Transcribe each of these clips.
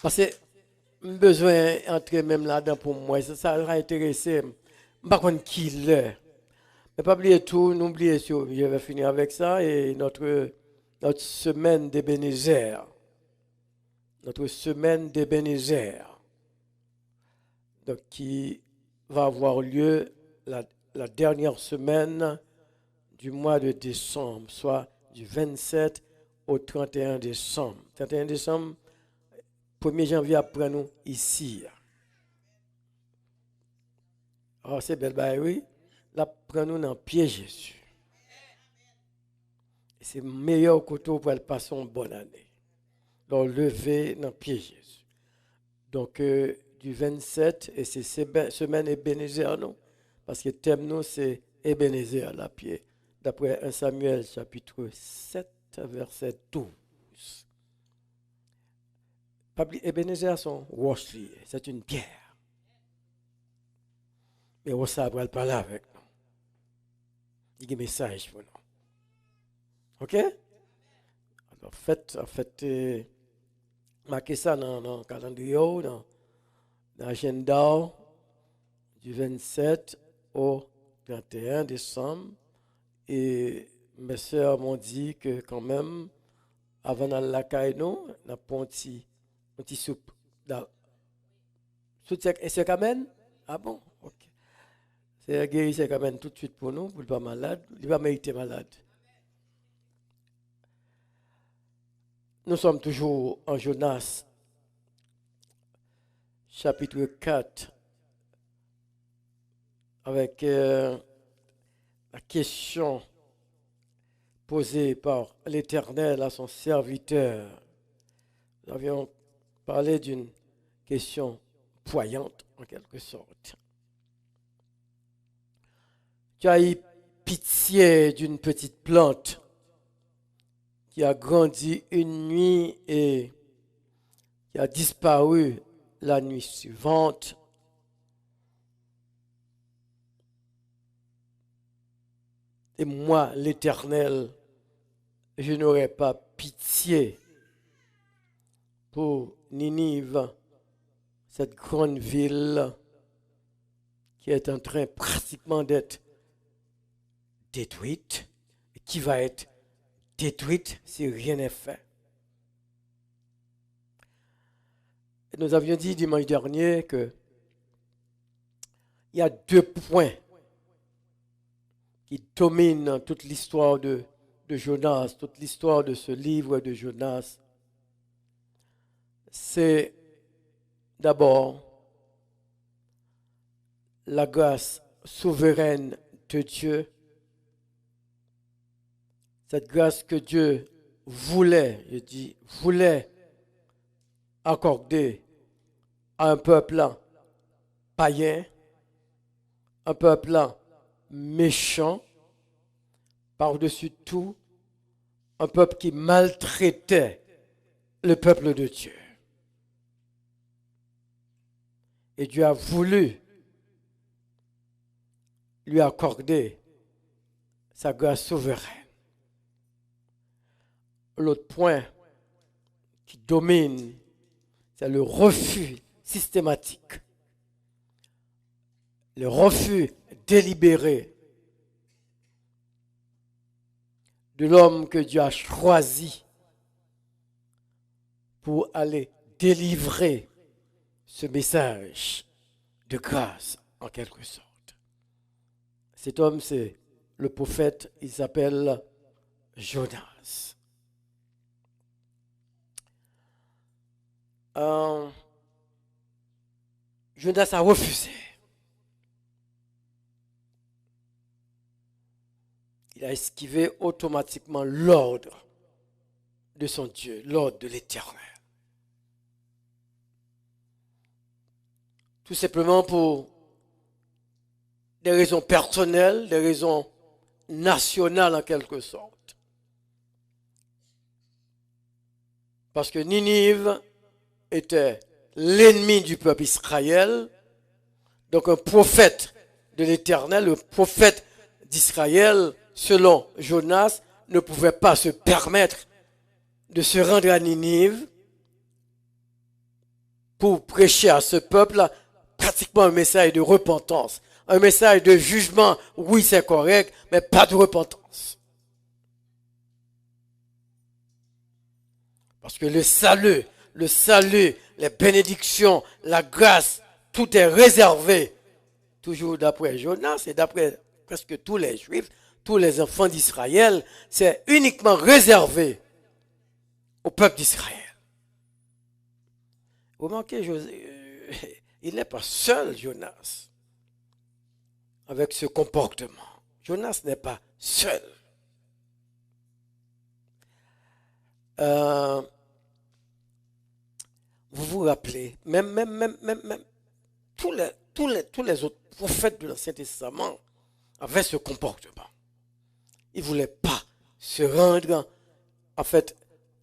Parce que besoin d'entrer même là-dedans pour moi, ça va intéresser. Je ne sais pas qui l'est. Mais pas oublier tout, n'oubliez sur. Je vais finir avec ça et notre semaine d'Ebenezer. Notre semaine d'Ebenezer. Donc, qui va avoir lieu la dernière semaine du mois de décembre, soit du 27 au 31 décembre. 31 décembre, 1er janvier après nous ici. Alors c'est belle bail, oui. Là, prends-nous dans le pied Jésus. Et c'est meilleur côté pour passer une bonne année. Donc lever dans le pied Jésus. Donc du 27, et c'est semaine Ebenezer, non? Parce que le thème, nous, c'est Ebenezer, la pied. D'après 1 Samuel, chapitre 7, verset 12. Ebenezer, son roche, c'est une pierre. Mais on ne pas là avec nous. Il y a un message pour nous. OK? Alors, faites marquez ça dans le calendrier, dans l'agenda du 27 au 31 décembre. Et mes soeurs m'ont dit que quand même, avant d'aller à la caille, nous, on a un petit soupe. Et c'est quand même? Ah bon? OK. C'est guéri, c'est quand même tout de suite pour nous, pour ne pas malade. Il va mériter malade. Nous sommes toujours en Jonas, chapitre 4, avec la question posée par l'Éternel à son serviteur. Nous avions parlé d'une question poignante, en quelque sorte. Tu as eu pitié d'une petite plante qui a grandi une nuit et qui a disparu la nuit suivante. Et moi, l'Éternel, je n'aurai pas pitié pour Ninive, cette grande ville qui est en train pratiquement d'être détruite, et qui va être détruite si rien n'est fait. Et nous avions dit dimanche dernier que il y a 2 points qui dominent toute l'histoire de Jonas, toute l'histoire de ce livre de Jonas. C'est d'abord la grâce souveraine de Dieu, cette grâce que Dieu voulait, je dis voulait accorder à un peuple païen, un peuple méchant, par-dessus tout, un peuple qui maltraitait le peuple de Dieu. Et Dieu a voulu lui accorder sa grâce souveraine. L'autre point qui domine, c'est le refus systématique, le refus délibéré de l'homme que Dieu a choisi pour aller délivrer ce message de grâce, en quelque sorte. Cet homme, c'est le prophète, il s'appelle Jonas. Jonas a refusé. Il a esquivé automatiquement l'ordre de son Dieu, l'ordre de l'Éternel. Tout simplement pour des raisons personnelles, des raisons nationales en quelque sorte. Parce que Ninive était l'ennemi du peuple Israël, donc un prophète de l'Éternel, le prophète d'Israël, selon Jonas, ne pouvait pas se permettre de se rendre à Ninive pour prêcher à ce peuple pratiquement un message de repentance, un message de jugement. Oui, c'est correct, mais pas de repentance. Parce que le salut, les bénédictions, la grâce, tout est réservé. Toujours d'après Jonas et d'après presque tous les Juifs, tous les enfants d'Israël, c'est uniquement réservé au peuple d'Israël. Vous remarquez, il n'est pas seul, Jonas, avec ce comportement. Jonas n'est pas seul. Vous vous rappelez, même tous les autres prophètes de l'Ancien Testament avaient ce comportement. Ils ne voulaient pas se rendre, en fait,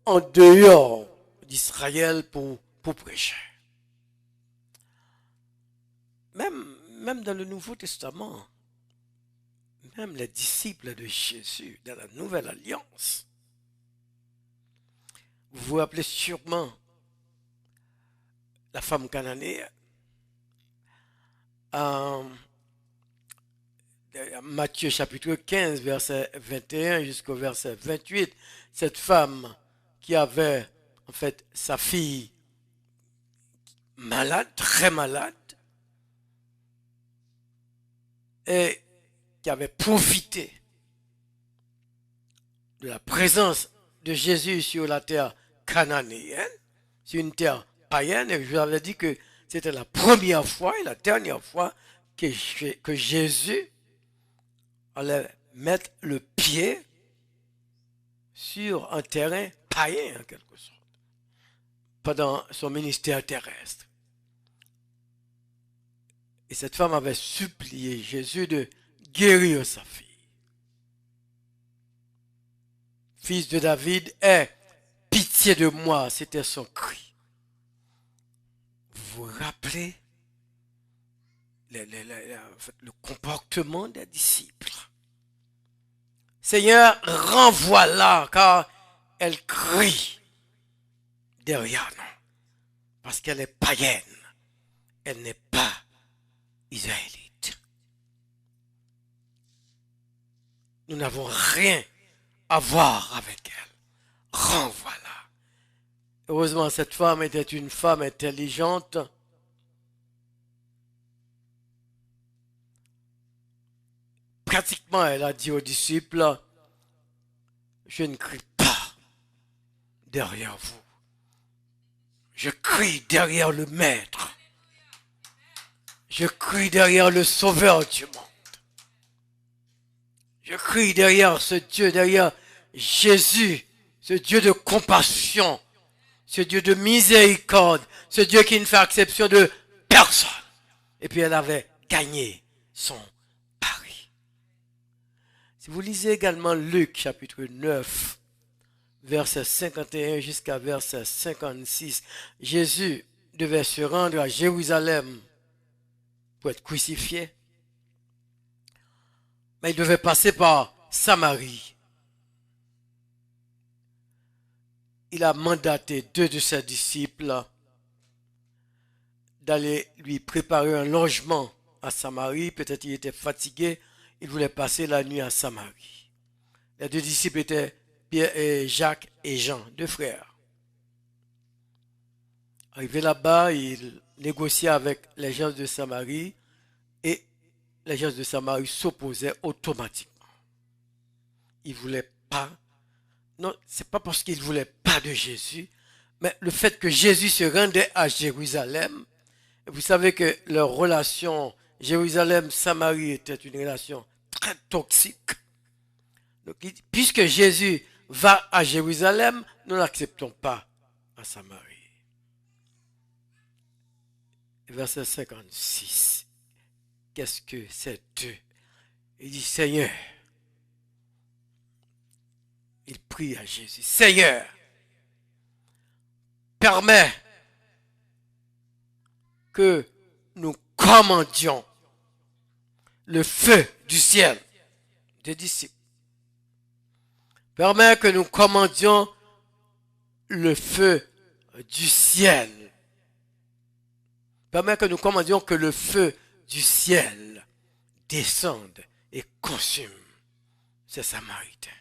en dehors d'Israël pour prêcher. Même dans le Nouveau Testament, même les disciples de Jésus, dans la Nouvelle Alliance, vous vous rappelez sûrement la femme cananéenne. Matthieu chapitre 15, verset 21 jusqu'au verset 28, cette femme qui avait en fait sa fille malade, très malade, et qui avait profité de la présence de Jésus sur la terre cananéenne, sur une terre païenne, et je vous avais dit que c'était la première fois et la dernière fois que Jésus allait mettre le pied sur un terrain païen en quelque sorte, pendant son ministère terrestre. Et cette femme avait supplié Jésus de guérir sa fille. Fils de David, aie pitié de moi, c'était son cri. Vous vous rappelez le comportement des disciples? Seigneur, renvoie-la, car elle crie derrière nous, parce qu'elle est païenne, elle n'est pas israélite. Nous n'avons rien à voir avec elle. Renvoie-la. Heureusement, cette femme était une femme intelligente. Pratiquement, elle a dit aux disciples, je ne crie pas derrière vous. Je crie derrière le Maître. Je crie derrière le Sauveur du monde. Je crie derrière ce Dieu, derrière Jésus, ce Dieu de compassion, ce Dieu de miséricorde, ce Dieu qui ne fait exception de personne. Et puis elle avait gagné son pari. Si vous lisez également Luc chapitre 9, verset 51 jusqu'à verset 56, Jésus devait se rendre à Jérusalem pour être crucifié. Mais il devait passer par Samarie. Il a mandaté 2 de ses disciples d'aller lui préparer un logement à Samarie. Peut-être qu'il était fatigué, il voulait passer la nuit à Samarie. Les 2 disciples étaient Pierre et Jacques et Jean, 2 frères. Arrivé là-bas, il négociait avec les gens de Samarie et les gens de Samarie s'opposaient automatiquement. Ils ne voulaient pas. Non, ce n'est pas parce qu'ils ne voulaient pas de Jésus, mais le fait que Jésus se rendait à Jérusalem. Vous savez que leur relation Jérusalem-Samarie était une relation très toxique. Donc, puisque Jésus va à Jérusalem, nous n'acceptons pas à Samarie. Verset 56. Qu'est-ce que c'est Dieu? Il dit, Seigneur, il prie à Jésus, Seigneur, permets que nous commandions le feu du ciel des disciples. Permets que nous commandions le feu du ciel permet que nous commandions que le feu du ciel descende et consume ces Samaritains.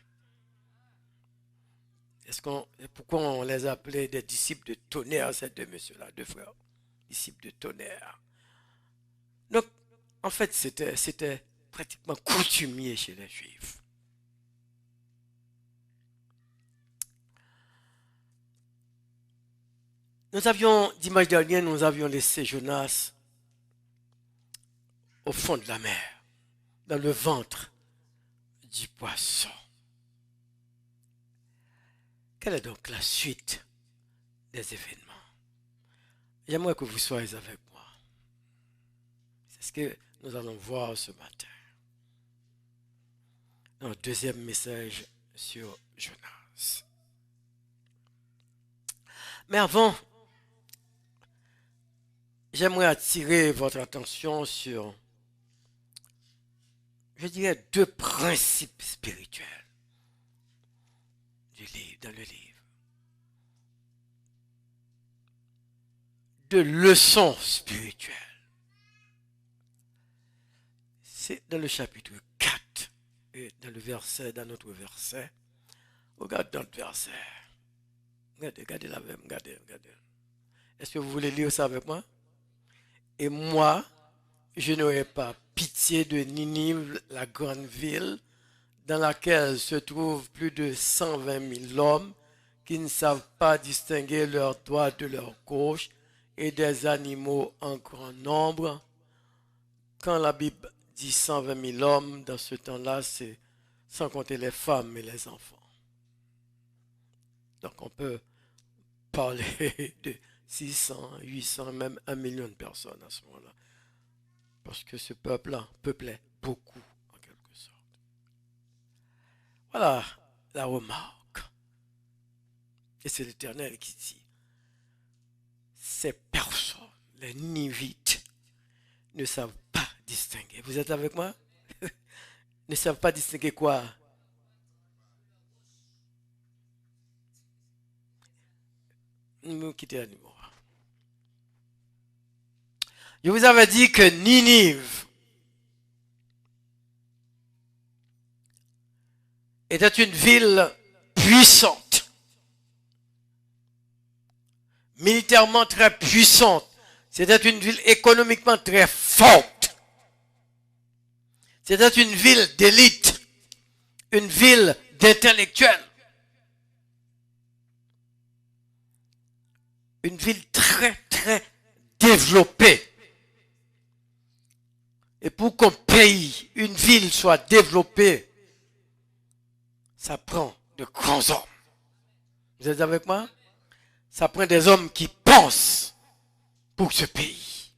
Pourquoi on les appelait des disciples de tonnerre, ces deux messieurs-là, deux frères, disciples de tonnerre. Donc, en fait, c'était pratiquement coutumier chez les Juifs. Dimanche dernier, nous avions laissé Jonas au fond de la mer, dans le ventre du poisson. Quelle est donc la suite des événements? J'aimerais que vous soyez avec moi. C'est ce que nous allons voir ce matin. Dans le deuxième message sur Jonas. Mais avant, j'aimerais attirer votre attention sur, je dirais, deux principes spirituels dans le livre. Deux leçons spirituelles. C'est dans le chapitre 4 et dans notre verset. Regarde dans le verset. Regardez la même, regardez. Est-ce que vous voulez lire ça avec moi? Et moi, je n'aurai pas pitié de Ninive, la grande ville, dans laquelle se trouvent plus de 120 000 hommes qui ne savent pas distinguer leur droite de leur gauche et des animaux en grand nombre. Quand la Bible dit 120 000 hommes, dans ce temps-là, c'est sans compter les femmes et les enfants. Donc on peut parler de 600, 800, même 1 million de personnes à ce moment-là. Parce que ce peuple-là peuplait beaucoup, en quelque sorte. Voilà la remarque. Et c'est l'Éternel qui dit, ces personnes, les Nivites, ne savent pas distinguer. Vous êtes avec moi? Ne savent pas distinguer quoi? Nous quittons l'animaux. Je vous avais dit que Ninive était une ville puissante, militairement très puissante. C'était une ville économiquement très forte. C'était une ville d'élite, une ville d'intellectuels. Une ville très, très développée. Et pour qu'un pays, une ville soit développée, ça prend de grands hommes. Vous êtes avec moi? Ça prend des hommes qui pensent pour ce pays.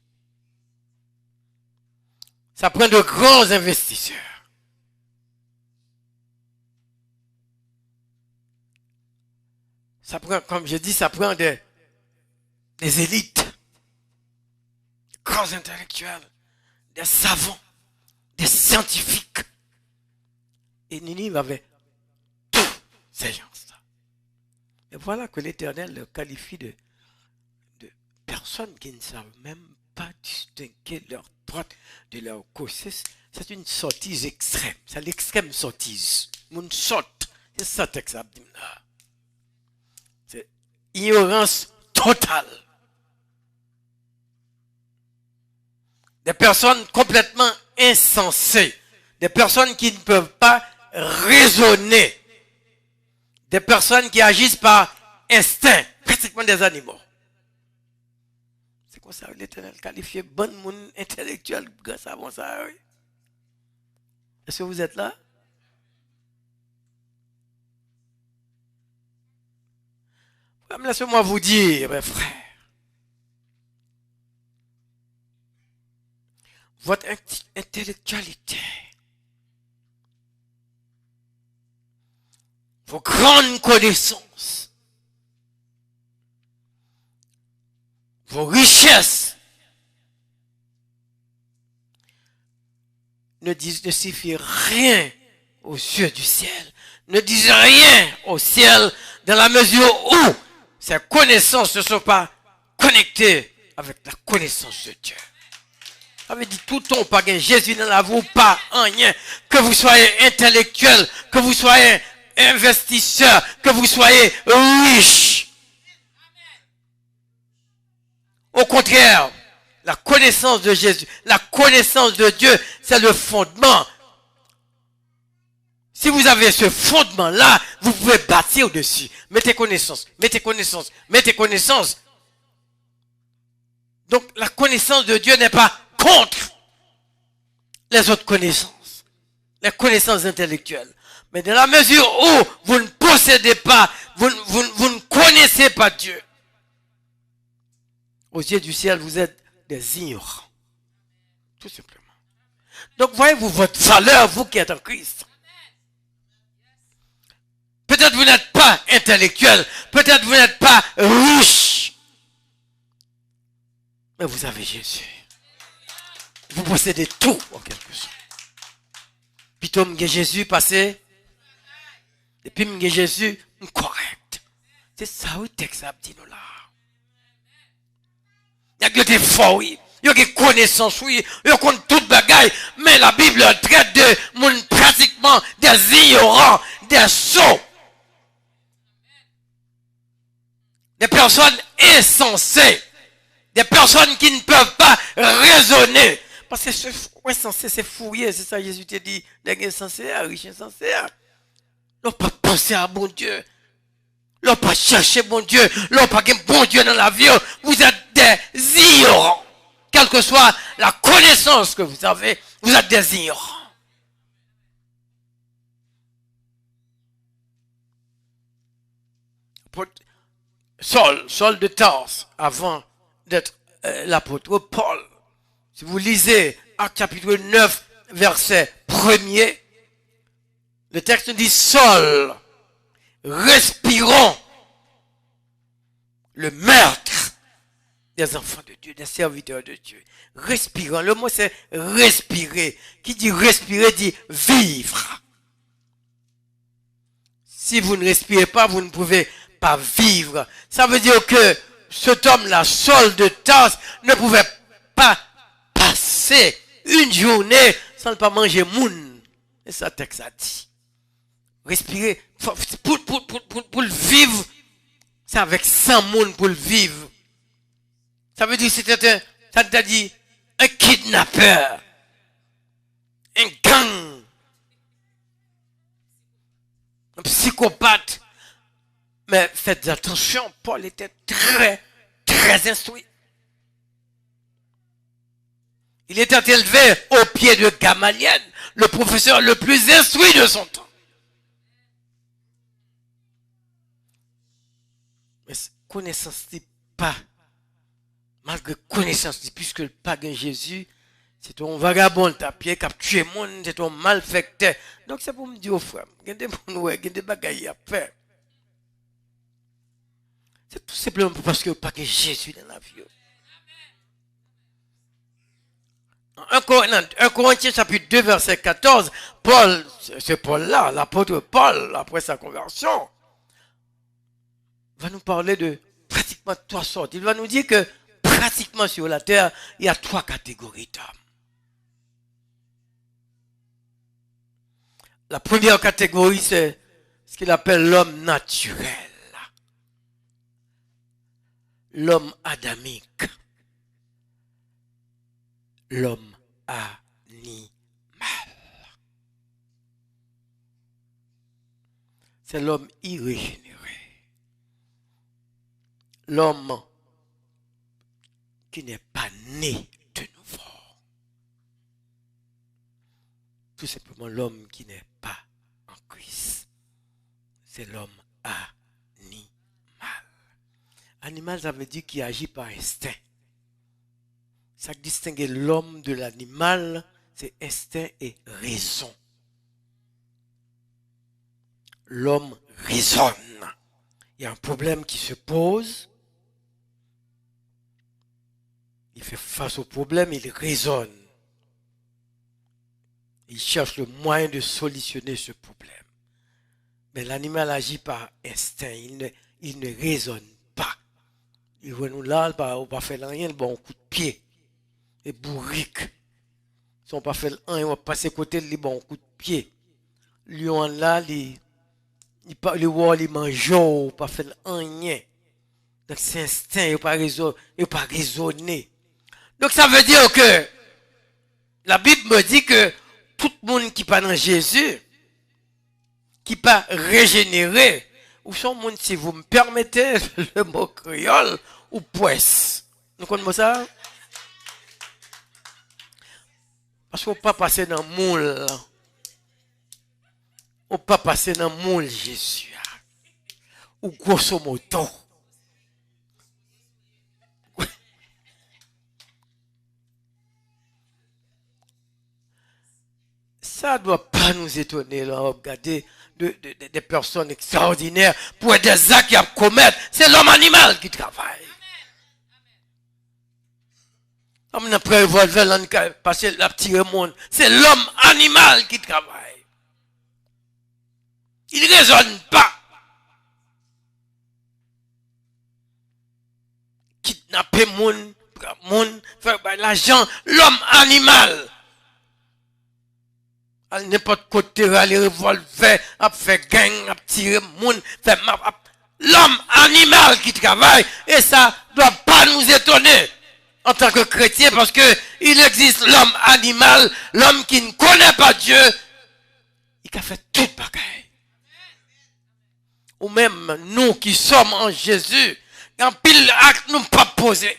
Ça prend de grands investisseurs. Ça prend, comme je dis, ça prend des élites, des grands intellectuels, des savants, des scientifiques. Et Ninive avait tous ces gens-là. Et voilà que l'Éternel le qualifie de personnes qui ne savent même pas distinguer leur droite de leur gauche. C'est une sottise extrême. C'est l'extrême sottise. Mon saute. C'est ça que ça dit là. C'est ignorance totale. Des personnes complètement insensées. Des personnes qui ne peuvent pas raisonner. Des personnes qui agissent par instinct. Pratiquement des animaux. C'est comme ça l'Éternel qualifié bon monde intellectuel grâce à ça. Oui. Est-ce que vous êtes là? Laissez-moi vous dire, mes frères. Votre intellectualité, vos grandes connaissances, vos richesses ne signifient rien aux yeux du ciel, ne disent rien au ciel dans la mesure où ces connaissances ne sont pas connectées avec la connaissance de Dieu. Ça veut dire tout le temps, pas Jésus dans la vie, pas rien. Que vous soyez intellectuel, que vous soyez investisseur, que vous soyez riche. Au contraire, la connaissance de Jésus, la connaissance de Dieu, c'est le fondement. Si vous avez ce fondement-là, vous pouvez bâtir dessus. Mettez connaissance, mettez connaissance, mettez connaissance. Donc, la connaissance de Dieu n'est pas contre les autres connaissances, les connaissances intellectuelles. Mais dans la mesure où vous ne possédez pas, vous ne connaissez pas Dieu, aux yeux du ciel, vous êtes des ignorants. Tout simplement. Donc, voyez-vous votre valeur, vous qui êtes en Christ. Peut-être vous n'êtes pas intellectuel, peut-être vous n'êtes pas riche, mais vous avez Jésus. Vous possédez tout en quelque sorte. Puis toi, Jésus passé, et puis Jésus correct. C'est ça où le texte a dit nous là. Il y a des forts, oui. Il y a des connaissances, oui. Il y a toute bagaille. Mais la Bible traite de pratiquement des ignorants, des sots. Des personnes insensées. Des personnes qui ne peuvent pas raisonner. Parce que ce insensé, c'est fouillé. C'est ça Jésus te dit. Les insensés, riches insensés. Ils n'ont pas pensé à bon Dieu. Ils n'ont pas cherché bon Dieu. Ils n'ont pas bon Dieu dans la vie. Vous êtes des ignorants. Quelle que soit la connaissance que vous avez, vous êtes des ignorants. Saul de Tarse, avant d'être l'apôtre Paul, si vous lisez Actes chapitre 9, verset 1er, le texte dit Saul, respirant le meurtre des enfants de Dieu, des serviteurs de Dieu. Respirant, le mot c'est respirer. Qui dit respirer dit vivre. Si vous ne respirez pas, vous ne pouvez pas vivre. Ça veut dire que cet homme-là, Saul de Tarse, ne pouvait pas passer une journée sans ne pas manger moun. Et ça, texte a dit. Respirer, pour le vivre, c'est avec 100 moun pour le vivre. Ça veut dire que c'était ça t'a dit, un kidnappeur, un gang, un psychopathe. Mais faites attention, Paul était très, très instruit. Il était élevé au pied de Gamaliel, le professeur le plus instruit de son temps. Mais connaissance n'est pas, malgré connaissance, puisque le pagan Jésus, c'est ton vagabond à pied qui a tué le monde, c'est ton malfecteur. Donc c'est pour me dire aux frères, il y a des bagailles à faire. C'est tout simplement parce que pas que Jésus dans la vie. 1 Corinthiens chapitre 2 verset 14, Paul, c'est Paul-là, l'apôtre Paul, après sa conversion, va nous parler de pratiquement 3 sortes. Il va nous dire que pratiquement sur la terre, il y a 3 catégories d'hommes. La première catégorie, c'est ce qu'il appelle l'homme naturel. L'homme adamique, l'homme animal. C'est l'homme irrégénéré. L'homme qui n'est pas né de nouveau. Tout simplement l'homme qui n'est pas en Christ. C'est l'homme animal. Animal, ça veut dire qu'il agit par instinct. Ça distingue l'homme de l'animal, c'est instinct et raison. L'homme raisonne. Il y a un problème qui se pose. Il fait face au problème, il raisonne. Il cherche le moyen de solutionner ce problème. Mais l'animal agit par instinct, il ne raisonne pas. Il voit nous là, on pas fait rien, bon coup de pied. Et bourrique. Si on pas fait rien, on va passer côté, le bon coup de pied. Lion là, le roi, il mange, on pas fait rien. Donc c'est instinct, il pas raisonné. Donc ça veut dire que la Bible me dit que tout le monde qui pas dans Jésus, qui pas régénéré, ou son monde, si vous me permettez le mot créole, ou poisse. Nous connaissons ça? Parce qu'on ne peut pas passer dans le moule. On ne peut pas passer dans le moule Jésus. Ou grosso modo. Ça ne doit pas nous étonner, là, regarder des personnes extraordinaires pour des actes à commettre. C'est l'homme animal qui travaille. Comme on a pris un revolver, passer la petite monde. C'est l'homme animal qui travaille. Il ne raisonne pas. Kidnapper moun, faire l'argent, l'homme animal. À n'importe côté, les revolvers, à faire gang, à tirer moun, faire l'homme animal qui travaille, et ça ne doit pas nous étonner en tant que chrétien, parce que il existe l'homme animal, l'homme qui ne connaît pas Dieu, il a fait toute bagaille. Ou même nous qui sommes en Jésus, en pile acte nous pas poser.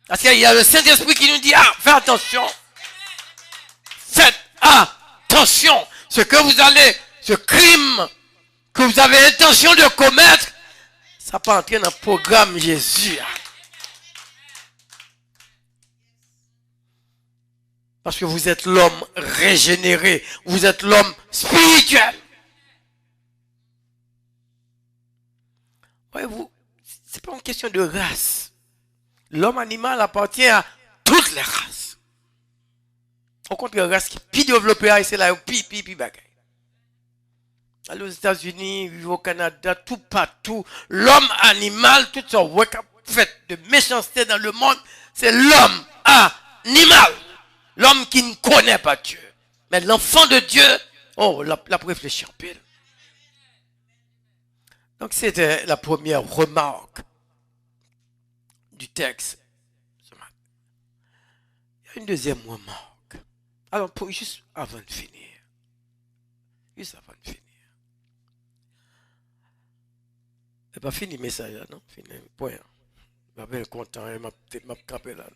Parce qu'il y a le Saint-Esprit qui nous dit, ah, faites attention. Faites attention. Ce crime que vous avez intention de commettre, ça peut entrer dans le programme Jésus. Parce que vous êtes l'homme régénéré. Vous êtes l'homme spirituel. Voyez-vous, ce n'est pas une question de race. L'homme animal appartient à toutes les races. Au contraire, la race qui est plus développée, c'est là, plus bagaille. Allez aux États-Unis, au Canada, tout partout, l'homme animal, tout ce fait de méchanceté dans le monde, c'est l'homme animal. L'homme qui ne connaît pas Dieu. Mais l'enfant de Dieu, oh, la réfléchir un peu. Donc c'était la première remarque du texte. Il y a une deuxième remarque. Alors, juste avant de finir. Juste avant de finir. Je n'ai pas fini le message là, non? Fini, point. Je suis bien content, je m'a capé là.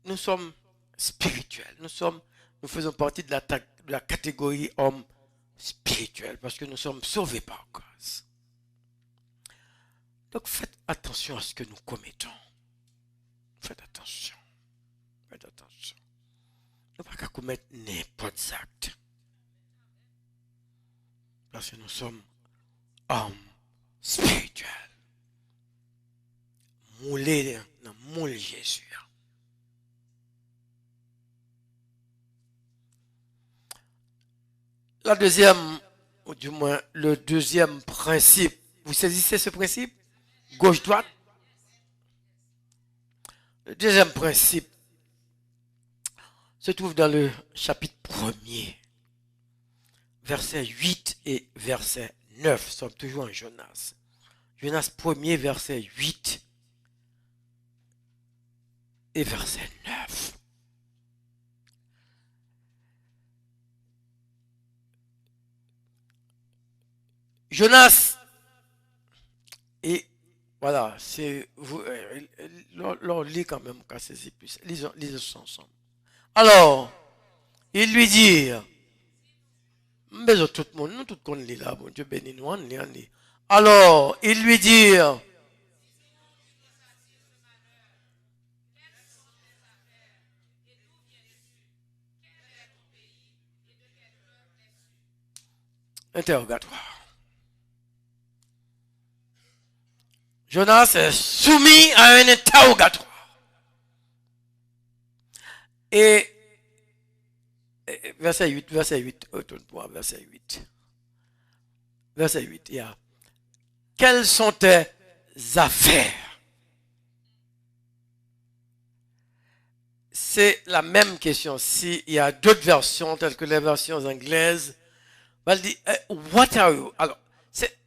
Nous sommes spirituels. Nous faisons partie de la catégorie homme spirituel parce que nous sommes sauvés par grâce. Donc faites attention à ce que nous commettons. Faites attention. Faites attention. Nous ne pouvons pas commettre n'importe quel acte. Parce que nous sommes hommes spirituels. Moulés dans le moule Jésus. La deuxième, ou du moins le deuxième principe, vous saisissez ce principe? Gauche-droite. Le deuxième principe se trouve dans le chapitre 1er, verset 8 et verset 9. Nous sommes toujours en Jonas. Jonas 1er, verset 8 et verset 9. Jonas, et voilà, c'est vous, l'on lit quand même, car c'est plus. Lisons ensemble. Alors, il lui dit, mais tout le monde, nous tout qu'on lit là, bon Dieu béni nous, on lit. Alors, il lui dit, interrogatoire. Jonas est soumis à un interrogatoire. Et verset 8, verset 8, retourne-toi, verset 8. Verset 8, il y a, quelles sont tes affaires? C'est la même question. S'il y a d'autres versions, telles que les versions anglaises, elle dit, what are you? Alors, c'est,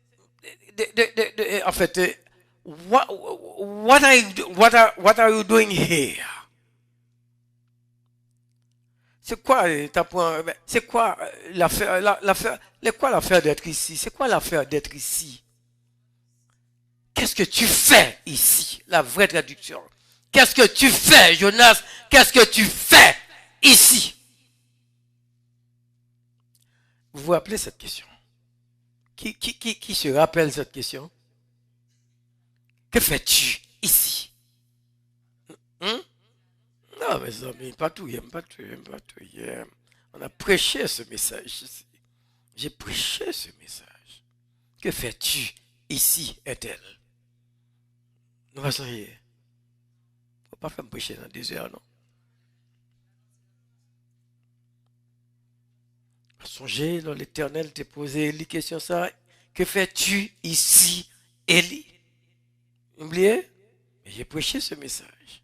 en fait, what are you doing here? C'est quoi c'est quoi l'affaire d'être ici? C'est quoi l'affaire d'être ici? Qu'est-ce que tu fais ici? La vraie traduction. Qu'est-ce que tu fais, Jonas? Qu'est-ce que tu fais ici? Vous vous rappelez cette question? Qui se rappelle cette question? Que fais-tu ici? Non, mes amis, pas tout, pas tout. On a prêché ce message ici. J'ai prêché ce message. Que fais-tu ici, est-elle? Nous allons y. Faut pas faire me prêcher dans 2 heures, non? Songez, l'Éternel t'a posé les questions ça. Que fais-tu ici, Élie? Oubliez? Mais j'ai prêché ce message.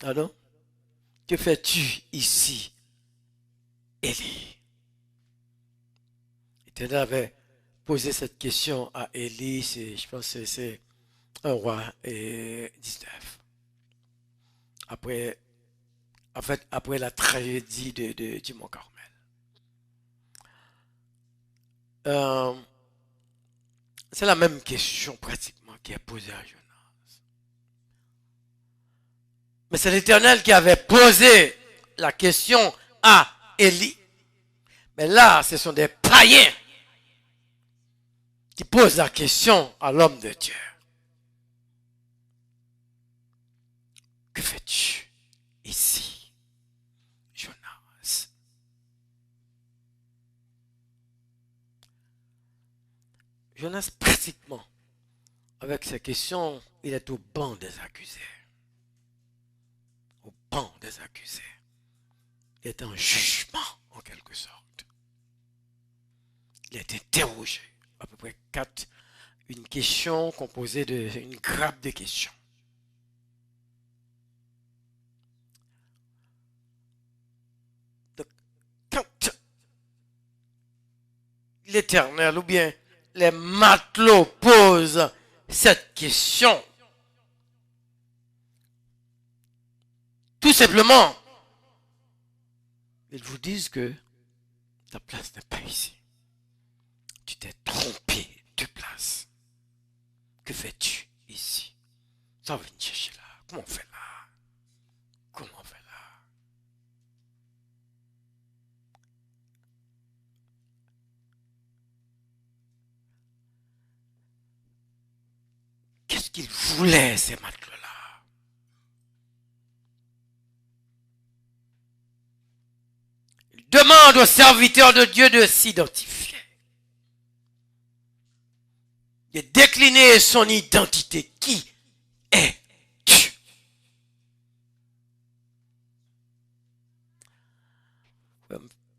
Ah non? Que fais-tu ici, Élie? L'Éternel avait posé cette question à Élie, je pense que c'est 1 roi et 19. Après la tragédie du Mont Carmel. C'est la même question pratiquement qui est posée à Jonas. Mais c'est l'Éternel qui avait posé la question à Élie. Mais là, ce sont des païens qui posent la question à l'homme de Dieu. Que fais-tu ici, Jonas? Jonas, pratiquement, avec ces questions, il est au banc des accusés. Au banc des accusés. Il est en jugement, en quelque sorte. Il est interrogé. À peu près 4. Une question composée d'une grappe de questions. Donc, quand l'Éternel ou bien les matelots posent cette question, tout simplement, ils vous disent que ta place n'est pas ici. Tu t'es trompé de place. Que fais-tu ici? Ça va venir chercher là. Comment on fait là? Comment on fait là? Qu'est-ce qu'ils voulaient, ces matelots-là? Ils demandent aux serviteurs de Dieu de s'identifier. De décliner son identité. Qui es-tu?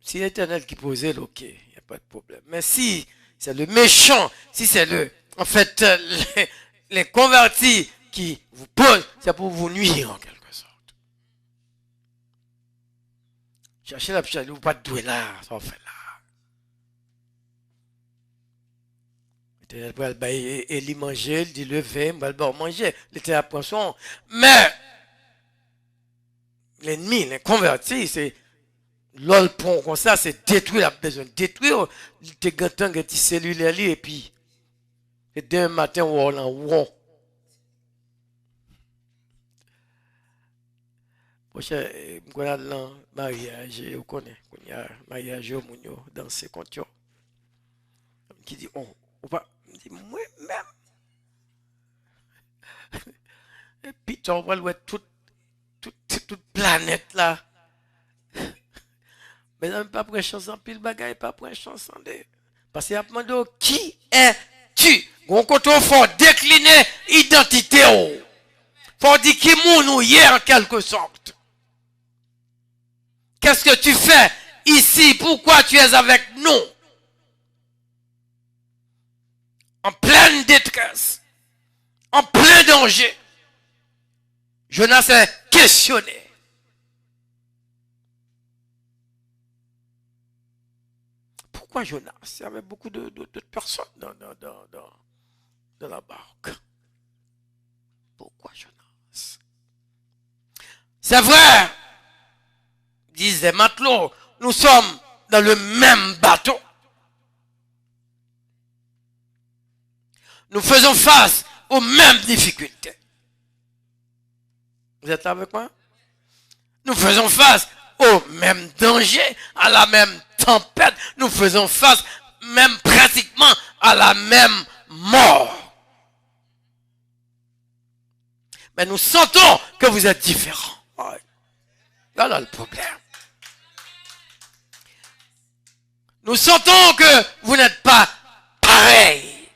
Si l'Éternel qui posait, ok, il n'y a pas de problème. Mais si c'est le méchant, si c'est en fait, les convertis qui vous posent, c'est pour vous nuire en quelque sorte. Cherchez la pièce, vous pas de doué là, ça en fait là. Il mangeait, il dit levé, il va manger, il était à poisson. Mais l'ennemi, les convertis, c'est l'ol pont comme ça, c'est détruire, la besoin de détruire. Il était gantant, il était cellulaire, et puis, et d'un matin, on en rond. Prochain, on a le mariage, on connaît, on a mariage, on a dansé contre eux. Qui dit, on va, dit, moi-même. Et puis, on va voir toute planète là. Mais on ne pas prendre chance en pile bagaille, pas prendre chance en deux. Parce qu'il a demandé qui es-tu? On compte faut décliner identité. Faut dire qui nous y est en quelque sorte. Qu'est-ce que tu fais ici? Pourquoi tu es avec nous? En pleine détresse, en plein danger. Jonas est questionné. Pourquoi Jonas? Il y avait beaucoup d'autres personnes dans la barque. Pourquoi Jonas? C'est vrai, disent les matelots, nous sommes dans le même bateau. Nous faisons face aux mêmes difficultés. Vous êtes là avec moi? Nous faisons face au même danger, à la même tempête. Nous faisons face même pratiquement à la même mort. Mais nous sentons que vous êtes différents. Là, là, le problème. Nous sentons que vous n'êtes pas pareils.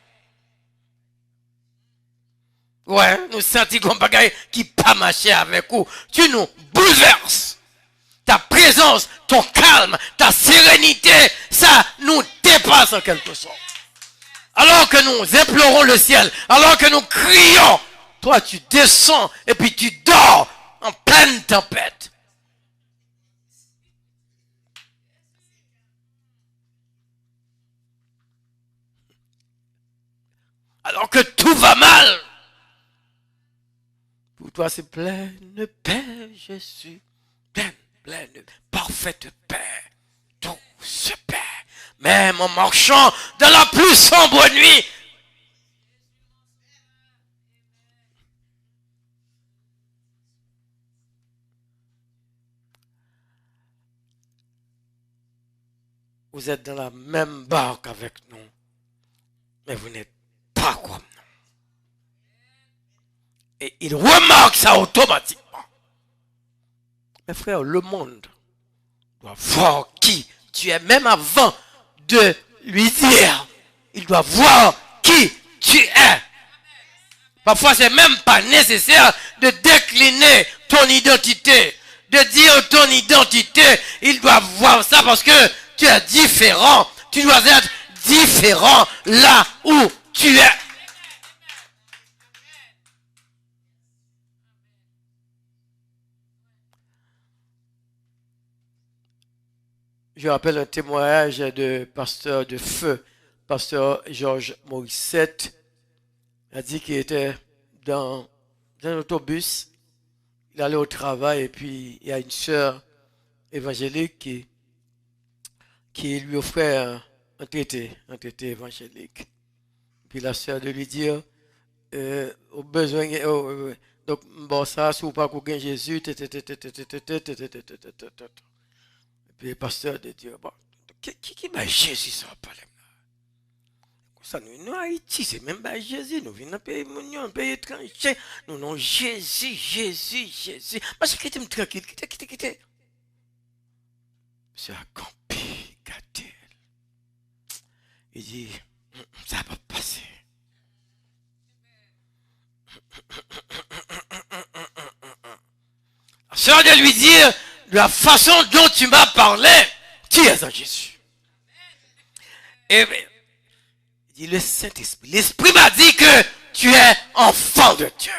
Ouais, nous sentons qu'on bagaille qui pas marcher avec vous. Tu nous bouleverses. Ta présence, ton calme, ta sérénité, ça nous dépasse en quelque sorte. Alors que nous implorons le ciel, alors que nous crions, toi tu descends et puis tu dors en pleine tempête. Alors que tout va mal. Pour toi c'est pleine paix, Jésus. Pleine, parfaite paix, douce paix. Même en marchant dans la plus sombre nuit. Vous êtes dans la même barque avec nous, mais vous n'êtes pas comme nous. Et il remarque ça automatiquement. Mes frères, le monde doit voir qui tu es, même avant de lui dire. Il doit voir qui tu es. Parfois, c'est même pas nécessaire de décliner ton identité, de dire ton identité. Il doit voir ça parce que tu es différent. Tu dois être différent là où tu es. Je rappelle un témoignage de pasteur de feu, pasteur Georges Morissette. Il a dit qu'il était dans un autobus. Il allait au travail et puis il y a une sœur évangélique qui lui offrait un traité évangélique. Puis la sœur de lui dire, au besoin, donc bon ça, si vous pas qu'on gagne Jésus, puis le pasteur de dire, bon, qui va Jésus ça parler? Ça nous Haïti, c'est même pas Jésus, nous venons payer mon un pays étranger, nous non Jésus. Parce que tu me tranquille, quitte. C'est un campi, gâté. Il dit, ça va pas passer. La sœur de lui dire, de la façon dont tu m'as parlé, tu es en Jésus. Et il dit, le Saint-Esprit, l'Esprit m'a dit que tu es enfant de Dieu.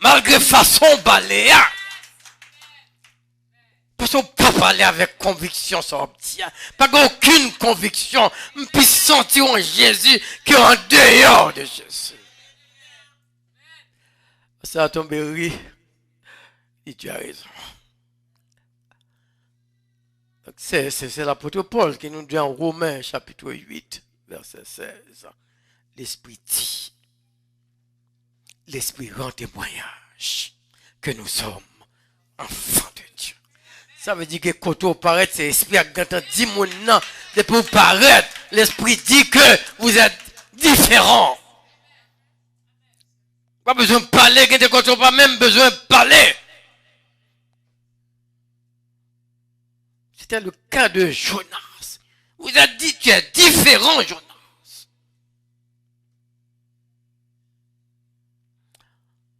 Malgré façon baléa. Parce qu'on peut parler avec conviction sur petit. Pas aucune conviction. On peut sentir en Jésus qui est en dehors de Jésus. Ça a tombé rire. Et tu as raison. C'est l'apôtre Paul qui nous dit en Romains chapitre 8, verset 16. L'Esprit dit, l'Esprit rend témoignage que nous sommes enfants de Dieu. Ça veut dire que quand on paraît, c'est l'Esprit a dit mon nom. Depuis vous paraître, l'Esprit dit que vous êtes différents. Pas besoin de parler, quand on pas même besoin de parler. C'était le cas de Jonas. Vous avez dit, tu es différent, Jonas.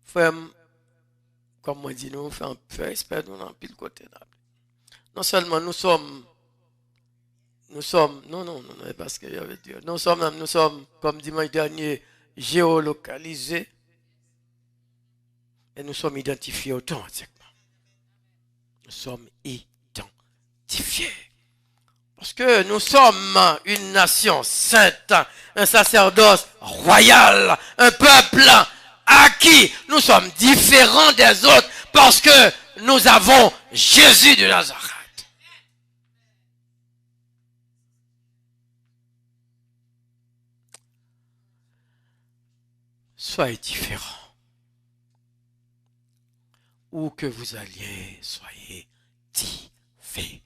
Frère, comme on dit, nous faisons un peu expert, nous avons pile côté. Non seulement non, parce que j'avais dit, nous sommes, comme dimanche dernier, géolocalisés et nous sommes identifiés automatiquement. Nous sommes identifiés. Parce que nous sommes une nation sainte, un sacerdoce royal, un peuple acquis. Nous sommes différents des autres parce que nous avons Jésus de Nazareth. Soyez différents. Où que vous alliez, soyez différents.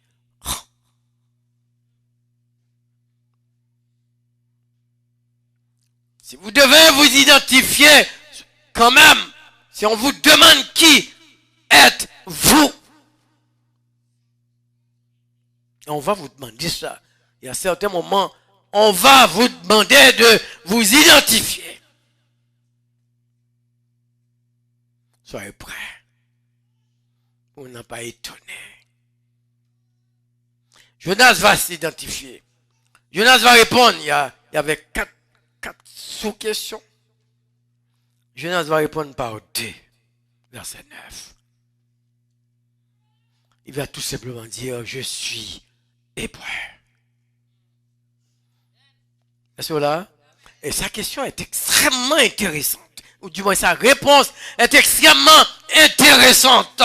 Si vous devez vous identifier, quand même, si on vous demande qui êtes-vous, on va vous demander ça. Il y a certains moments, on va vous demander de vous identifier. Soyez prêts. Vous n'êtes pas étonné. Jonas va s'identifier. Jonas va répondre. Il y avait quatre sous-questions. Jonas va répondre par 2, verset 9. Il va tout simplement dire, je suis hébreu. Est-ce que là? Et sa question est extrêmement intéressante. Ou du moins sa réponse est extrêmement intéressante.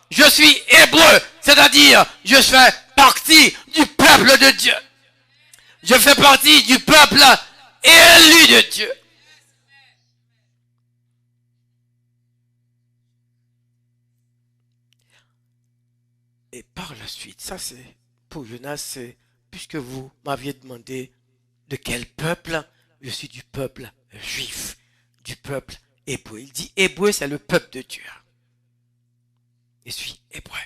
Je suis hébreu, c'est-à-dire je fais partie du peuple de Dieu. Je fais partie du peuple élu de Dieu. Et par la suite, ça c'est, pour Jonas, c'est, puisque vous m'aviez demandé de quel peuple, je suis du peuple juif, du peuple hébreu. Il dit hébreu, c'est le peuple de Dieu. Je suis hébreu.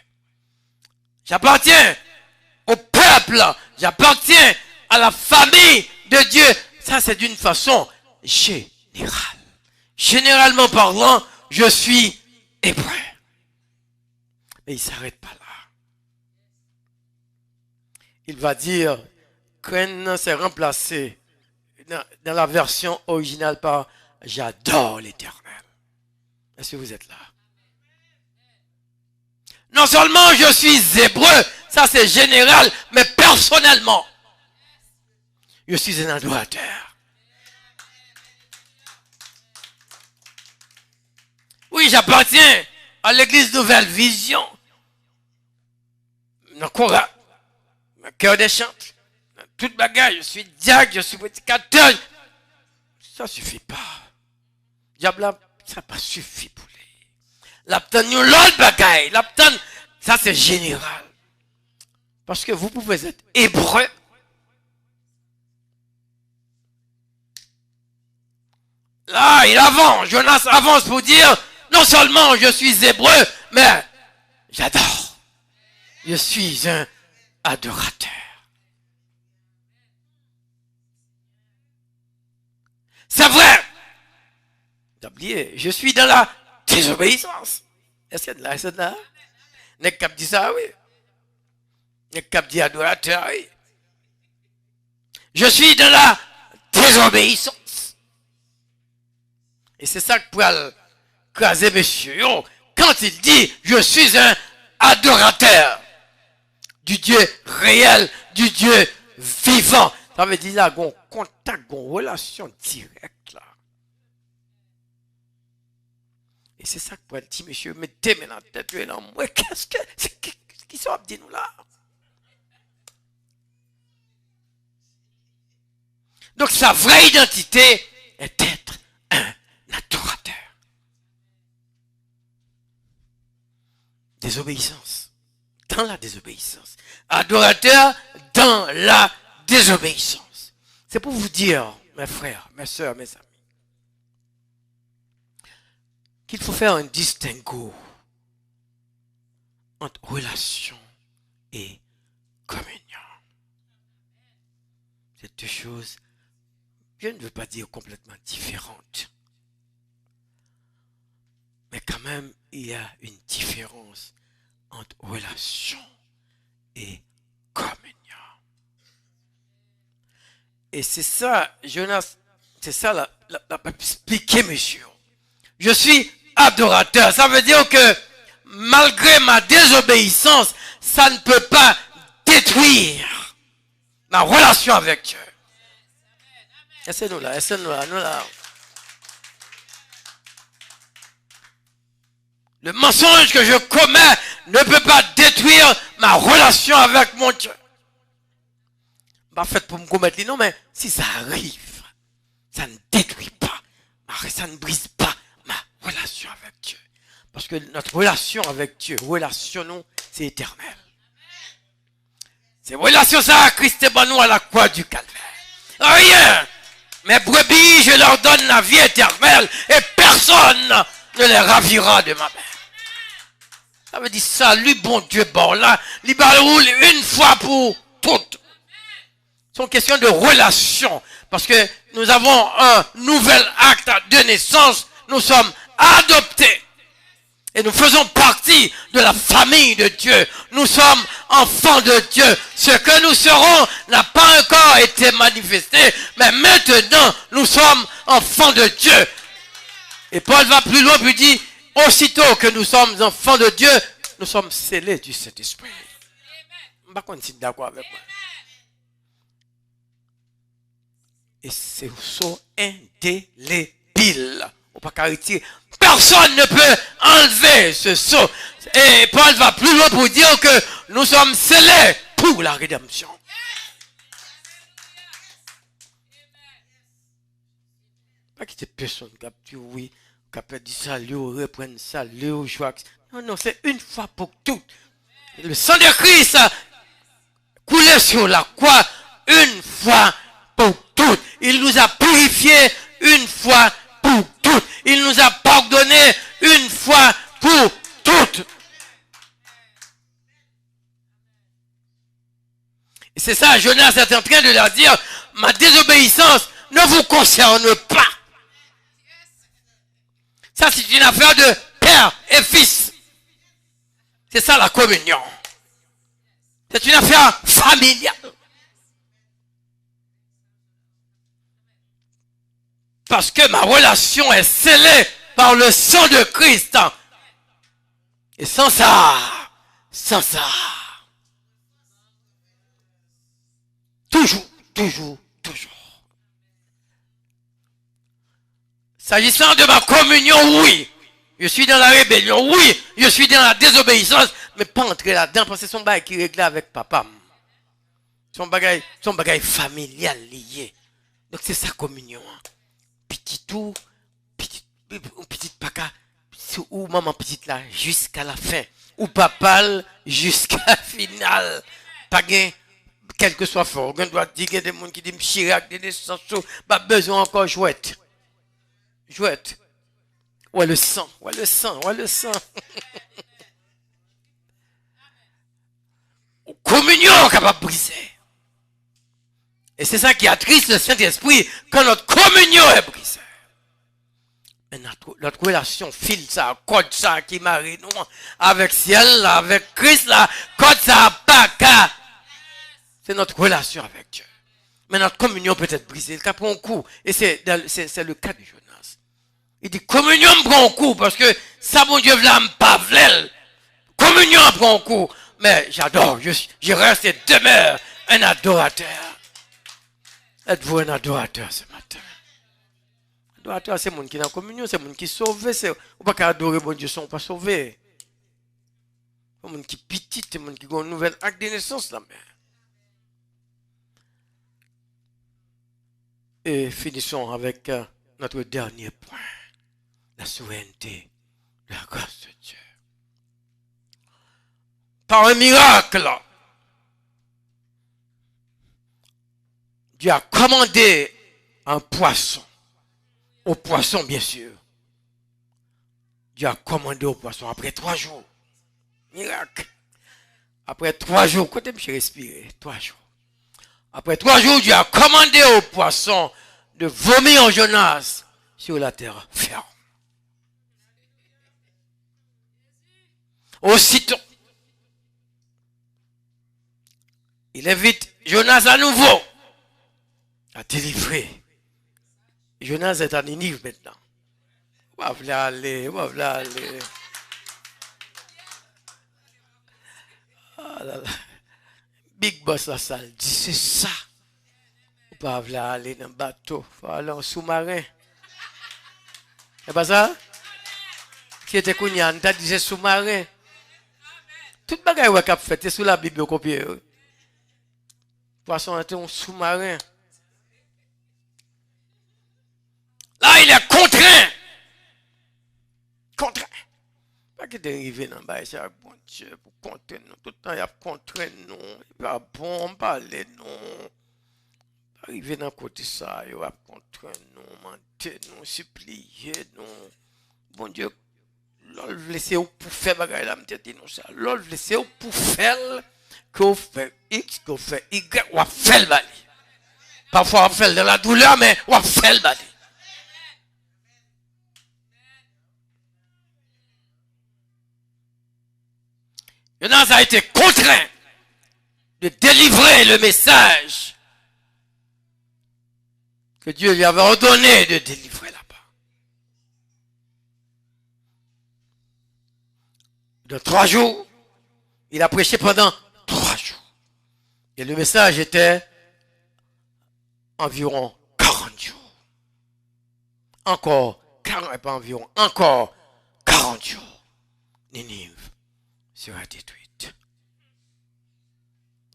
J'appartiens au peuple, j'appartiens à la famille de Dieu. Ça c'est d'une façon générale. Généralement parlant, je suis hébreu. Mais il ne s'arrête pas là. Il va dire, Ken s'est remplacé dans la version originale par j'adore l'Éternel. Est-ce que vous êtes là? Non seulement je suis hébreu, ça c'est général, mais personnellement, je suis un adorateur. Oui, j'appartiens à l'église Nouvelle Vision. Encore cœur des chants, toute bagage, je suis diacre, je suis prédicateur. Ça ne suffit pas. Diable, ça n'a pas suffi pour lui. L'obtenir l'autre bagaille, l'obtenir, ça c'est général. Parce que vous pouvez être hébreu. Là, il avance, Jonas avance pour dire, non seulement je suis hébreu, mais j'adore. Je suis un adorateur. C'est vrai. T'as oublié, je suis dans la désobéissance. Est-ce qu'il y a de là, est-ce que là? N'est-ce qu'à dire ça, oui. N'est-ce qu'à dire adorateur, oui. Je suis dans la désobéissance. Et c'est ça que pour craser monsieur, quand il dit, je suis un adorateur du Dieu réel, du Dieu vivant. Ça veut dire là, qu'on contact, qu'on relation directe là. Et c'est ça que pour dire, monsieur, mettez dans la tête, là, moi, qu'est-ce que, qui sont dit nous là? Donc sa vraie identité est d'être un adorateur. Désobéissance. Dans la désobéissance. Adorateur dans la désobéissance. C'est pour vous dire, mes frères, mes soeurs, mes amis, qu'il faut faire un distinguo entre relation et communion. C'est deux choses, je ne veux pas dire complètement différentes. Mais quand même, il y a une différence entre relation et communion. Et c'est ça, Jonas, c'est ça la expliquer, monsieur. Je suis adorateur. Ça veut dire que malgré ma désobéissance, ça ne peut pas détruire ma relation avec Dieu. Laissez-nous là, nous là. Le mensonge que je commets ne peut pas détruire ma relation avec mon Dieu. Pas fait pour me commettre, non, mais si ça arrive, ça ne détruit pas, ça ne brise pas ma relation avec Dieu. Parce que notre relation avec Dieu, relation, c'est éternel. C'est relation ça, Christ est bon nous à la croix du calvaire. Rien. Mes brebis, je leur donne la vie éternelle et personne ne les ravira de ma main. Ça veut dire salut bon Dieu, bon là, libère-roule une fois pour toutes. C'est une question de relation. Parce que nous avons un nouvel acte de naissance. Nous sommes adoptés. Et nous faisons partie de la famille de Dieu. Nous sommes enfants de Dieu. Ce que nous serons n'a pas encore été manifesté. Mais maintenant, nous sommes enfants de Dieu. Et Paul va plus loin, puis dit, aussitôt que nous sommes enfants de Dieu, nous sommes scellés du Saint-Esprit. Je ne sais pas si vous êtes d'accord avec moi. Et c'est so indélébile. On peut pas retirer. Personne ne peut enlever ce sceau. Et Paul va plus loin pour dire que nous sommes scellés pour la rédemption. Pas qu'il y ait personne qui a dit oui, qui a dit salut, reprendre salut, joie. Non, non, c'est une fois pour toutes. Le sang de Christ a coulé sur la croix une fois pour toutes. Il nous a purifiés une fois pour toutes. Il nous a pardonné une fois pour toutes. Et c'est ça, Jonas est en train de leur dire, ma désobéissance ne vous concerne pas. Ça, c'est une affaire de père et fils. C'est ça la communion. C'est une affaire familiale. Parce que ma relation est scellée par le sang de Christ. Et sans ça, toujours. S'agissant de ma communion, oui. Je suis dans la rébellion, oui. Je suis dans la désobéissance, mais pas entrer là-dedans parce que c'est son bagage qui règle avec papa. Son bagage familial lié. Donc c'est sa communion. Petit tout, petit paka, ou maman petite là, jusqu'à la fin. Ou papa jusqu'à la finale. Pas gain, quel que soit fort. On doit dire qu'il y a des gens qui disent Chirac, des sens, pas besoin encore jouette. Ouais, le sang. Communion capable de briser. Et c'est ça qui attriste le Saint-Esprit quand notre communion est brisée. Mais notre relation file ça, code ça qui marie nous avec ciel, là, avec Christ, là, code ça, pas qu'à. C'est notre relation avec Dieu. Mais notre communion peut être brisée. Le prend un coup. Et c'est le cas de Jonas. Il dit, communion me prend un coup parce que ça, mon Dieu, là, me pas v'l'el. Communion me prend un coup. Mais j'adore, je reste et demeure un adorateur. Êtes-vous un adorateur ce matin? Adorateur, c'est monde qui est en communion, c'est monde qui est sauvé. On ne peut pas adorer bon Dieu, sont pas sauvés. C'est monde qui est petit, c'est monde qui a un nouvel acte de naissance là. Et finissons avec notre dernier point. La souveraineté, la grâce de Dieu. Par un miracle, Dieu a commandé un poisson. Au poisson, bien sûr. Dieu a commandé au poisson après 3 jours. Miracle. Après 3 jours, côté je respirer, 3 jours. Après 3 jours, Dieu a commandé au poisson de vomir en Jonas sur la terre ferme. Aussitôt, Il invite Jonas à nouveau à délivrer. Jonas est à Ninive maintenant. On va aller. Ah là là. Big boss la salle dit c'est ça. On va aller dans le bateau. Il faut aller en sous-marin. C'est pas ça? Qui était Kounyan, t'as dit c'est sous-marin. Tout le bagage qu'on a fait, c'est sous la Bible copiée. Poisson était un sous-marin. Là, il est contraint. Contraint. Pas qu'il est arrivé dans le bail, c'est bon Dieu, pour contraindre nous. Tout le temps, il a contraint nous. Il va bon parler nous. Arrivé dans le côté ça, il va contraindre nous, mentir nous, supplier nous. Bon Dieu, l'ol laissez vous pour faire bagay là, m'te dit nous ça. L'ol laissez vous pour faire que vous fait X, que vous fait Y, ou fait le bali. Parfois on fait de la douleur, mais on fait le bali. Jonas a été contraint de délivrer le message que Dieu lui avait ordonné de délivrer là-bas. De 3 jours, il a prêché pendant 3 jours. Et le message était environ 40 jours. Encore 40, pas environ, encore 40 jours. Ninive sera détruite.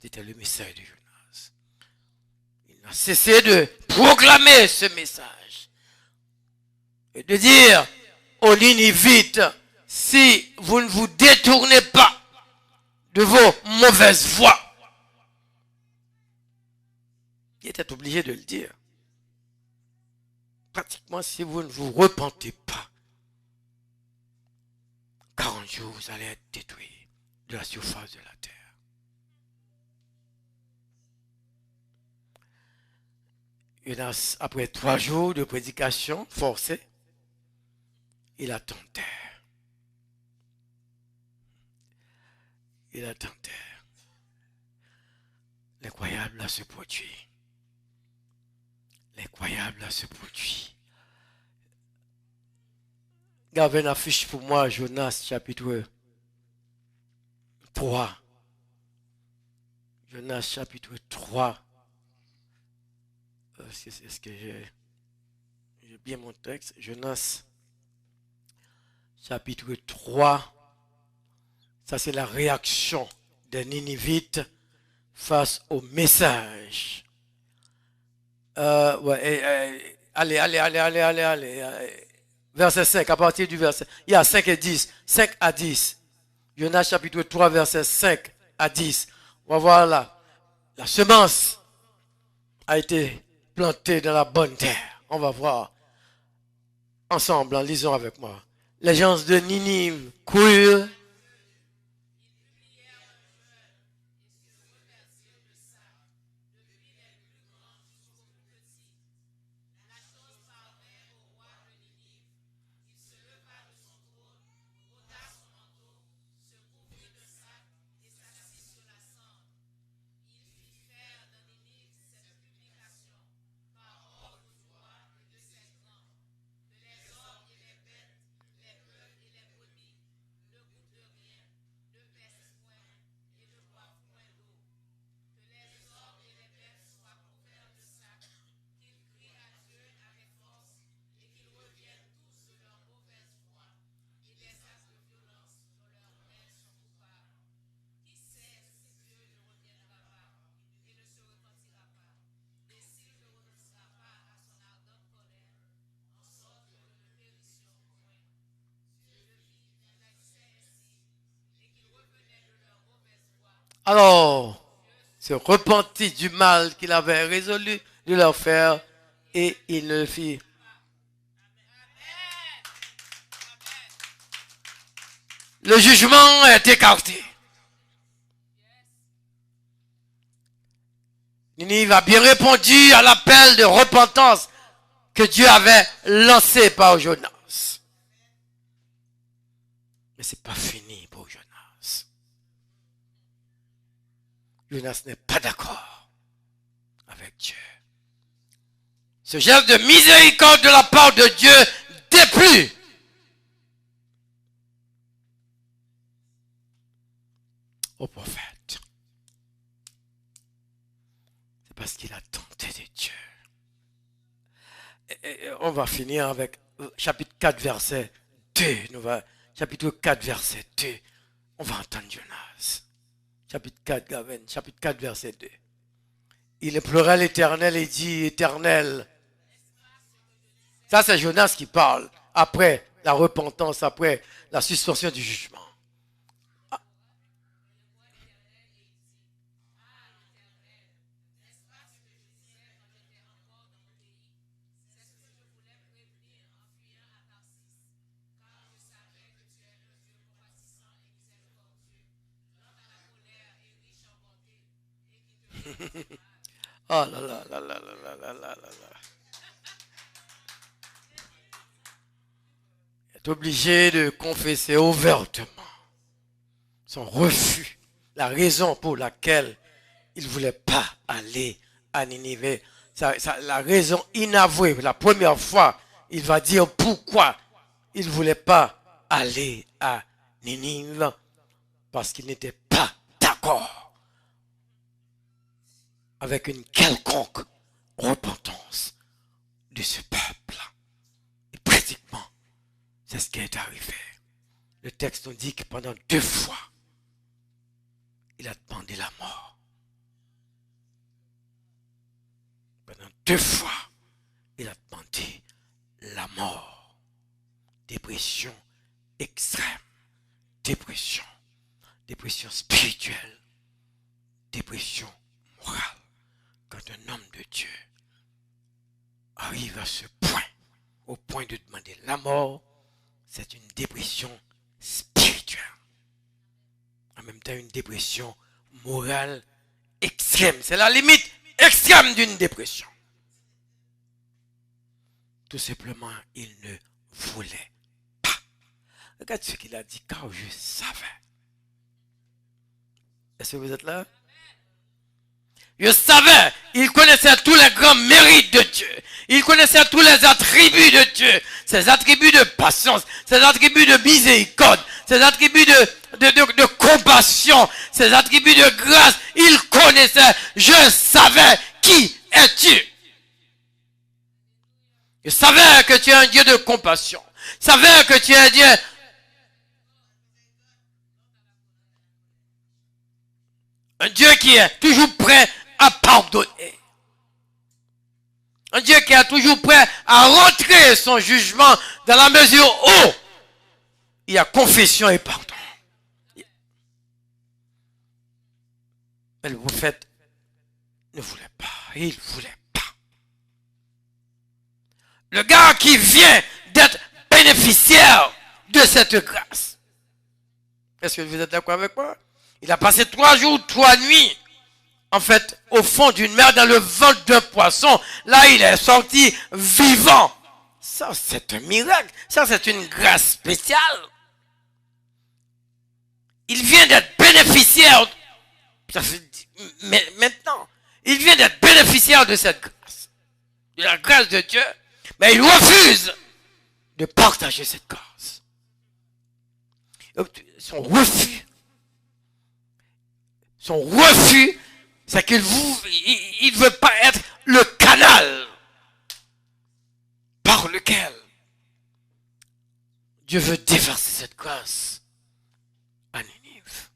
C'était le message de Jonas. Il n'a cessé de proclamer ce message. Et de dire aux Ninivites, si vous ne vous détournez pas de vos mauvaises voies, il était obligé de le dire. Pratiquement, si vous ne vous repentez pas, 40 jours, vous allez être détruits de la surface de la terre. Jonas, après 3 jours de prédication forcée, il attendait. Il attendait. L'incroyable là se produit. L'incroyable là se produit. Gardez une affiche pour moi, Jonas chapitre 3. Jonas chapitre 3. Est-ce que j'ai bien mon texte? Jonas chapitre 3. Ça, c'est la réaction des Ninivites face au message. Allez. Verset 5, à partir du verset. Il y a 5 et 10. 5 à 10. Jonas chapitre 3, verset 5 à 10. On va voir là. La semence a été plantée dans la bonne terre. On va voir ensemble, en lisant avec moi. Les gens de Ninive coururent. Alors, se repentit du mal qu'il avait résolu de leur faire et il ne le fit. Le jugement est écarté. Ninive a bien répondu à l'appel de repentance que Dieu avait lancé par Jonas. Mais ce n'est pas fini pour Jonas. Jonas n'est pas d'accord avec Dieu. Ce geste de miséricorde de la part de Dieu déplut au prophète. C'est parce qu'il a tenté de Dieu. Et on va finir avec chapitre 4, verset 2. Chapitre 4, verset 2. On va entendre Jonas. Chapitre 4, Gavin. Chapitre 4, verset 2. Il implorait l'Éternel et dit, Éternel. Ça, c'est Jonas qui parle. Après la repentance, après la suspension du jugement. Oh là là là là là là là là là. Il est obligé de confesser ouvertement son refus, la raison pour laquelle il ne voulait pas aller à Ninive. La raison inavouée, la première fois, il va dire pourquoi il ne voulait pas aller à Ninive. Parce qu'il n'était pas d'accord avec une quelconque repentance de ce peuple. Et pratiquement, c'est ce qui est arrivé. Le texte nous dit que pendant 2 fois, il a demandé la mort. Pendant 2 fois, il a demandé la mort. Dépression extrême. Dépression spirituelle. Dépression morale. Quand un homme de Dieu arrive à ce point, au point de demander la mort, c'est une dépression spirituelle. En même temps, une dépression morale extrême. C'est la limite extrême d'une dépression. Tout simplement, il ne voulait pas. Regarde ce qu'il a dit, car je savais. Est-ce que vous êtes là? Je savais, il connaissait tous les grands mérites de Dieu. Il connaissait tous les attributs de Dieu. Ses attributs de patience, ses attributs de miséricorde, ses attributs de compassion, ses attributs de grâce. Il connaissait, je savais qui es-tu. Je savais que tu es un Dieu de compassion. Je savais que tu es un Dieu qui est toujours prêt à pardonner. Un Dieu qui est toujours prêt à rentrer son jugement dans la mesure où il y a confession et pardon. Mais le prophète ne voulait pas. Il ne voulait pas. Le gars qui vient d'être bénéficiaire de cette grâce. Est-ce que vous êtes d'accord avec moi? Il a passé 3 jours, 3 nuits. En fait, au fond d'une mer, dans le ventre d'un poisson. Là, il est sorti vivant. Ça, c'est un miracle. Ça, c'est une grâce spéciale. Il vient d'être bénéficiaire. Mais maintenant, il vient d'être bénéficiaire de cette grâce. De la grâce de Dieu. Mais il refuse de partager cette grâce. Son refus, c'est qu'il ne veut pas être le canal par lequel Dieu veut déverser cette grâce à Ninive.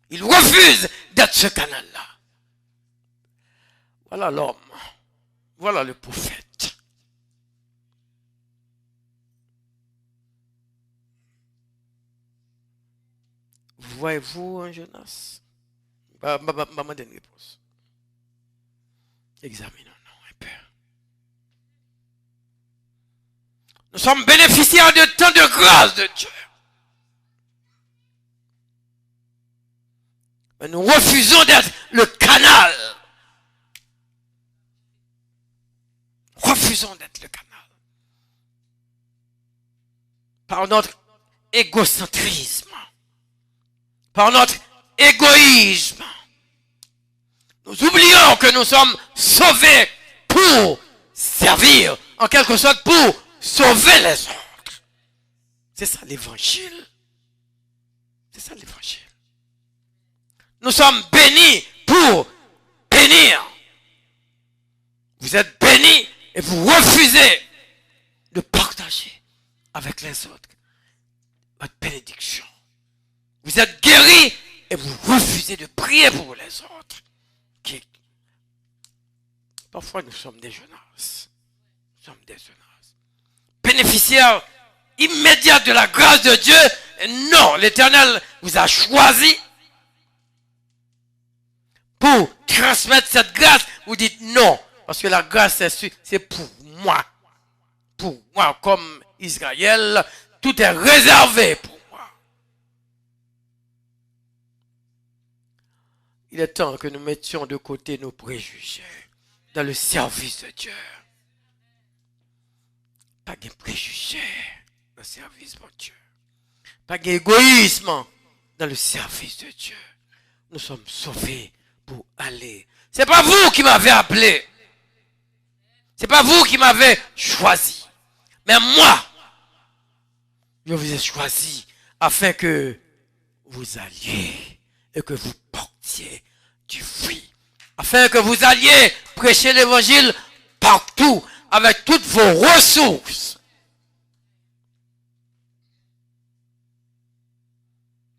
Il refuse d'être ce canal-là. Voilà l'homme. Voilà le prophète. Voyez-vous un Jonas? Maman donne une réponse. Examinons un peu. Nous sommes bénéficiaires de tant de grâce de Dieu. Mais nous refusons d'être le canal. Refusons d'être le canal. Par notre égocentrisme. Par notre égoïsme. Nous oublions que nous sommes sauvés pour servir, en quelque sorte pour sauver les autres. C'est ça l'évangile. C'est ça l'évangile. Nous sommes bénis pour bénir. Vous êtes bénis et vous refusez de partager avec les autres votre bénédiction. Vous êtes guéris et vous refusez de prier pour les autres. Parfois nous sommes des jeunesses. Nous sommes des jeunesses. Bénéficiaires immédiats de la grâce de Dieu. Et non, l'Éternel vous a choisi pour transmettre cette grâce. Vous dites non, parce que la grâce c'est pour moi. Pour moi, comme Israël, tout est réservé pour moi. Il est temps que nous mettions de côté nos préjugés dans le service de Dieu. Pas de préjugés dans le service de Dieu. Pas d'égoïsme dans le service de Dieu. Nous sommes sauvés pour aller. C'est pas vous qui m'avez appelé. C'est pas vous qui m'avez choisi. Mais moi, je vous ai choisi afin que vous alliez et que vous portiez du fruit. Afin que vous alliez prêcher l'évangile partout avec toutes vos ressources.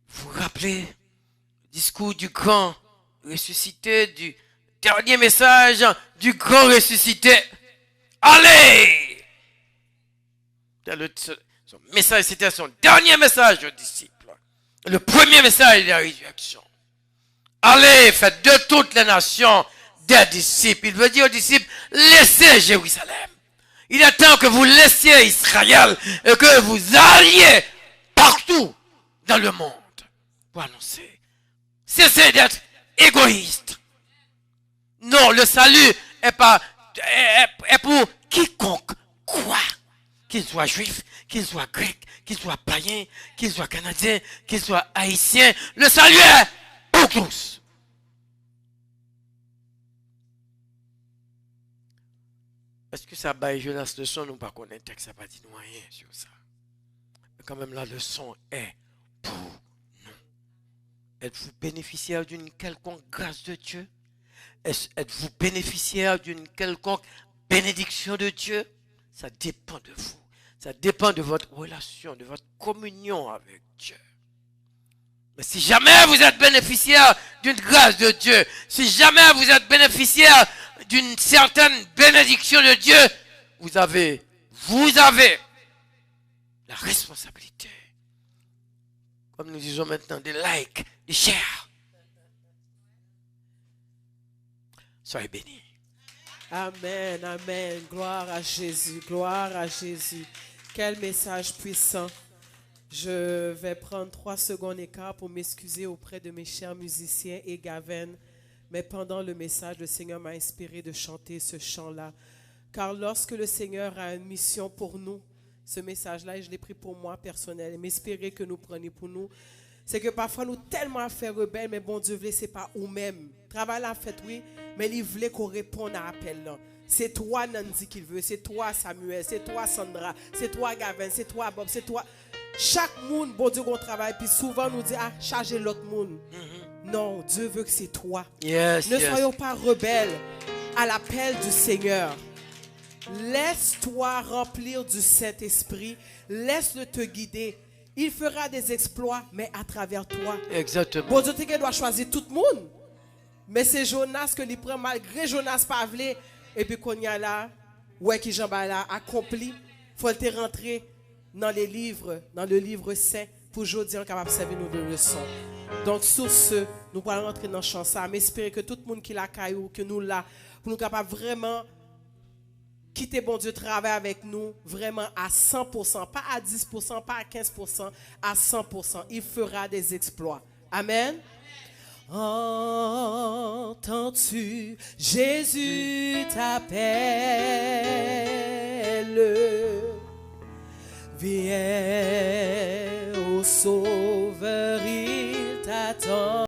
Vous vous rappelez le discours du grand ressuscité, du dernier message du grand ressuscité. Allez! Son message, c'était son dernier message aux disciples. Le premier message de la résurrection. Allez, faites de toutes les nations des disciples. Il veut dire aux disciples, laissez Jérusalem. Il est temps que vous laissiez Israël et que vous alliez partout dans le monde pour annoncer. Cessez d'être égoïste. Non, le salut est pour quiconque croit. Qu'il soit juif, qu'il soit grec, qu'il soit païen, qu'il soit canadien, qu'il soit haïtien. Le salut est pour tous. Est-ce que ça baille Jonas leçon ou pas connaître texte, ça pas dit rien sur ça. Mais quand même la leçon est pour nous. Êtes-vous bénéficiaire d'une quelconque grâce de Dieu? Êtes-vous bénéficiaire d'une quelconque bénédiction de Dieu? Ça dépend de vous. Ça dépend de votre relation, de votre communion avec Dieu. Mais si jamais vous êtes bénéficiaire d'une grâce de Dieu, si jamais vous êtes bénéficiaire d'une certaine bénédiction de Dieu, vous avez la responsabilité, comme nous disons maintenant, de like, de share. Soyez bénis. Amen, amen. Gloire à Jésus, gloire à Jésus. Quel message puissant. Je vais prendre 3 secondes et quart pour m'excuser auprès de mes chers musiciens et Gaven. Mais pendant le message, le Seigneur m'a inspiré de chanter ce chant-là. Car lorsque le Seigneur a une mission pour nous, ce message-là, et je l'ai pris pour moi personnel, et m'inspirer que nous prenions pour nous, c'est que parfois nous tellement fait rebelle, mais bon Dieu voulait, c'est pas nous-mêmes. Travail la fait, oui, mais il voulait qu'on réponde à l'appel là. C'est toi Nancy qu'il veut, c'est toi Samuel, c'est toi Sandra, c'est toi Gavin, c'est toi Bob, c'est toi. Chaque monde, bon Dieu, qu'on travaille, puis souvent nous dit, ah, chargez l'autre monde. Non, Dieu veut que c'est toi. Ne soyons pas rebelles à l'appel du Seigneur. Laisse-toi remplir du Saint-Esprit, laisse-le te guider. Il fera des exploits, mais à travers toi. Exactement. Bon Dieu, tu dois choisir tout le monde. Mais c'est Jonas que il prend malgré Jonas Pavlé. Et puis qu'on y a là, ouais, qui Jean là accompli. Faut te rentrer dans les livres, dans le livre saint, pour aujourd'hui capable de servir nous de leçons. Donc sur ce, nous allons rentrer dans le chant ça. Mais espérer que tout le monde qui l'a caillou, que nous là, pour nous capables vraiment quitter bon Dieu, travailler avec nous vraiment à 100%, pas à 10%, pas à 15%, à 100%. Il fera des exploits. Amen. Entends-tu, Jésus t'appelle. Viens au Sauveur, il t'attend.